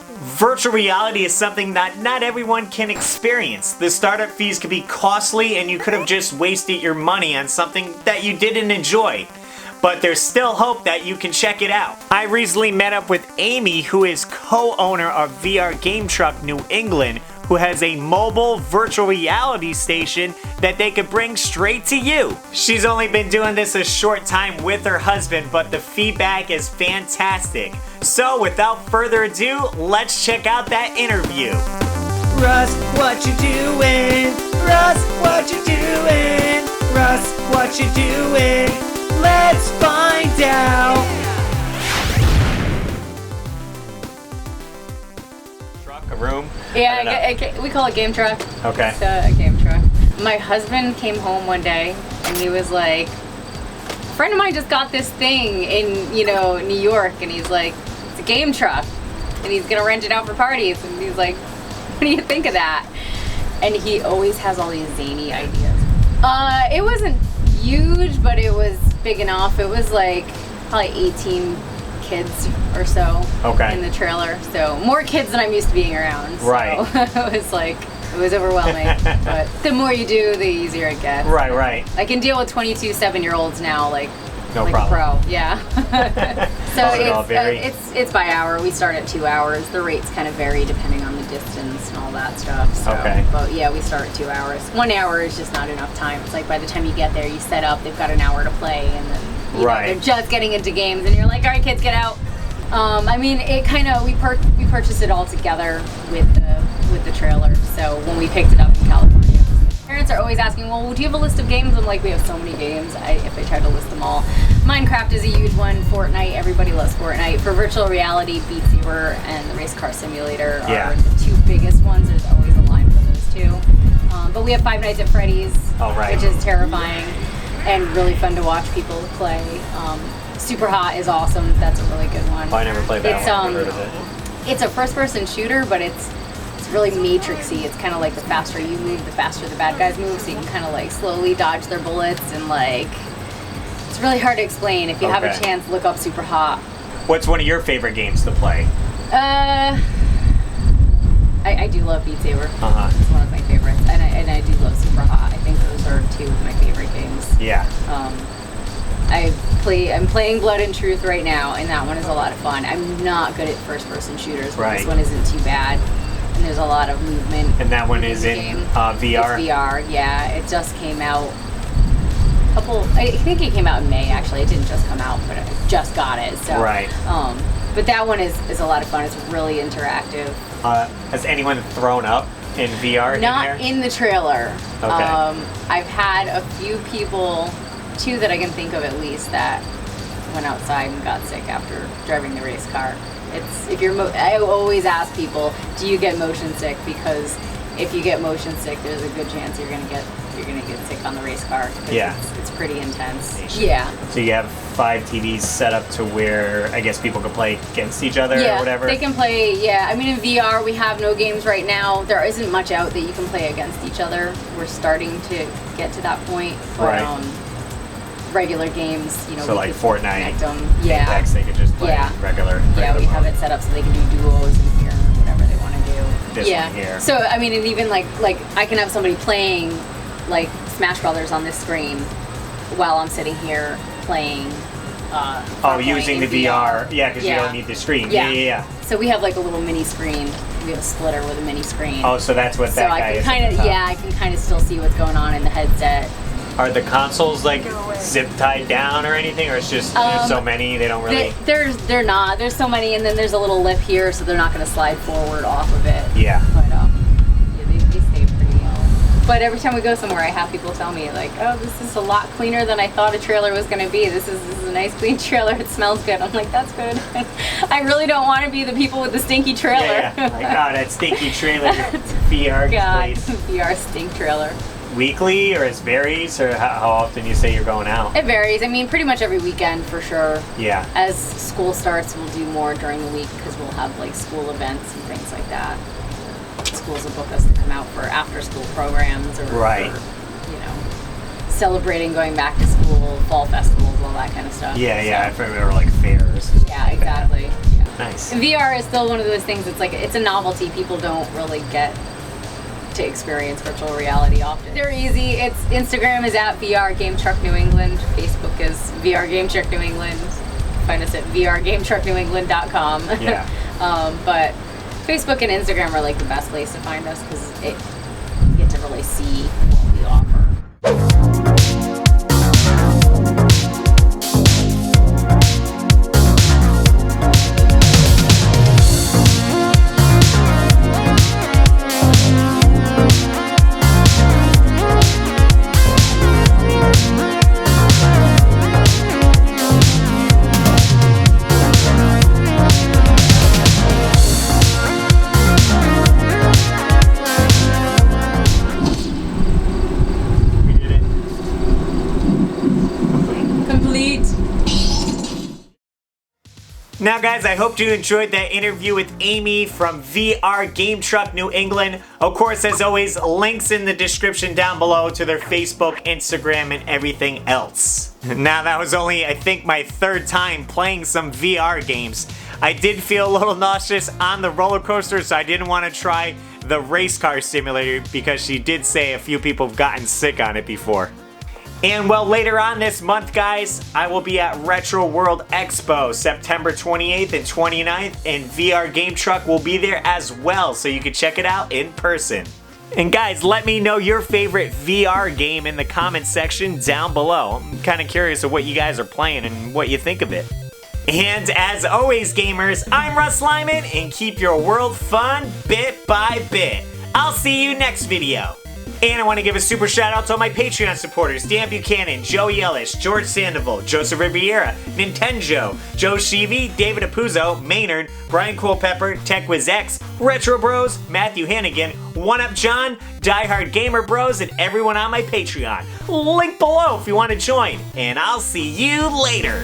Virtual reality is something that not everyone can experience. The startup fees could be costly and you could have just wasted your money on something that you didn't enjoy. But there's still hope that you can check it out. I recently met up with Amie, who is co-owner of VR Game Truck New England, who has a mobile virtual reality station that they could bring straight to you. She's only been doing this a short time with her husband, but the feedback is fantastic. So without further ado, let's check out that interview. Russ, what you doing? Russ, what you doing? Russ, what you doing? Let's find out. Truck, a room? Yeah, we call it game truck. Okay. It's a game truck. My husband came home one day and he was like, a friend of mine just got this thing in, New York, and he's like, it's a game truck and he's gonna rent it out for parties, and he's like, what do you think of that? And he always has all these zany ideas. It wasn't huge, but it was big enough. It was like probably 18 kids or so in the trailer. So more kids than I'm used to being around. So right. it was overwhelming. But the more you do, the easier it gets. Right. I can deal with 22 7-year-olds now, no like problem. a pro. Yeah. So it's by hour. We start at 2 hours. The rates kind of vary depending on the distance and all that stuff. So, but yeah, we start at 2 hours. 1 hour is just not enough time. It's like by the time you get there, you set up, they've got an hour to play, and then they're just getting into games, and you're like, all right, kids, get out. It kind of, we purchased it all together with the trailer. So when we picked it up in California, parents are always asking, well, do you have a list of games? I'm like, we have so many games. If I try to list them all. Minecraft is a huge one. Fortnite, everybody loves Fortnite. For virtual reality, Beat Saber and the Race Car Simulator are the two biggest ones. There's always a line for those two. But we have Five Nights at Freddy's, which is terrifying and really fun to watch people play. Super Hot is awesome. That's a really good one. I never played that one. I've heard of it. It's a first-person shooter, but it's really matrixy. It's kind of like the faster you move, the faster the bad guys move, so you can kind of slowly dodge their bullets, and it's really hard to explain. If you have a chance, look up Super Hot. What's one of your favorite games to play? I do love Beat Saber. It's one of my favorites, and I do love Super Hot. I think those are two of my favorite games. Yeah. I'm playing Blood and Truth right now, and that one is a lot of fun. I'm not good at first-person shooters, but this one isn't too bad. And there's a lot of movement. And that one is in VR? It's VR, yeah. It just came out I think it came out in May, actually. It didn't just come out, but I just got it. So, but that one is a lot of fun. It's really interactive. Has anyone thrown up in VR? Not in the trailer. Okay. I've had a few people, 2 that I can think of at least, that went outside and got sick after driving the race car. I always ask people, do you get motion sick? Because if you get motion sick, there's a good chance you're gonna get sick on the race car. It's pretty intense. Yeah. So you have 5 TVs set up to where I guess people can play against each other or whatever? They can play, in VR we have no games right now. There isn't much out that you can play against each other. We're starting to get to that point. But, regular games, so like Fortnite, Apex, they could just play regular we have it set up so they can do duos in here, whatever they want to do. This one here. So and even like I can have somebody playing Smash Brothers on this screen while I'm sitting here playing. Using the VR. Yeah, because you don't need the screen. Yeah. So we have a little mini screen. We have a splitter with a mini screen. Oh, so that's what that guy is. So I can kind of still see what's going on in the headset. Are the consoles zip tied down or anything, or it's just there's so many they don't really? They're not. There's so many, and then there's a little lip here, so they're not going to slide forward off of it. Yeah. But they stay pretty. But every time we go somewhere, I have people tell me oh, this is a lot cleaner than I thought a trailer was going to be. This is a nice clean trailer. It smells good. I'm like, that's good. I really don't want to be the people with the stinky trailer. Yeah. That stinky trailer. VR place. VR stink trailer. Weekly, or it varies, or how often you say you're going out? It varies. Pretty much every weekend for sure. Yeah. As school starts, we'll do more during the week because we'll have school events and things like that. Schools will book us to come out for after-school programs or celebrating going back to school, fall festivals, all that kind of stuff. Yeah. I remember fairs. Yeah, exactly. Yeah. Nice. VR is still one of those things. It's like it's a novelty. People don't really get to experience virtual reality often. They're easy. It's Instagram is at VR Game Truck New England. Facebook is VR Game Truck New England. Find us at vrgametrucknewengland.com. Yeah. But Facebook and Instagram are like the best place to find us because you get to really see what we offer. Now guys, I hope you enjoyed that interview with Amie from VR Game Truck New England. Of course, as always, links in the description down below to their Facebook, Instagram, and everything else. Now that was only, I think, my third time playing some VR games. I did feel a little nauseous on the roller coaster, so I didn't want to try the race car simulator because she did say a few people have gotten sick on it before. And well, later on this month, guys, I will be at Retro World Expo, September 28th and 29th, and VR Game Truck will be there as well, so you can check it out in person. And guys, let me know your favorite VR game in the comments section down below. I'm kind of curious of what you guys are playing and what you think of it. And as always, gamers, I'm Russ Lyman, and keep your world fun bit by bit. I'll see you next video. And I want to give a super shout out to all my Patreon supporters: Dan Buchanan, Joey Ellis, George Sandoval, Joseph Riviera, Nintendo, Joe Sheevy, David Apuzzo, Maynard, Brian Culpepper, TechWizX, Retro Bros, Matthew Hannigan, One Up John, Diehard Gamer Bros, and everyone on my Patreon. Link below if you want to join. And I'll see you later.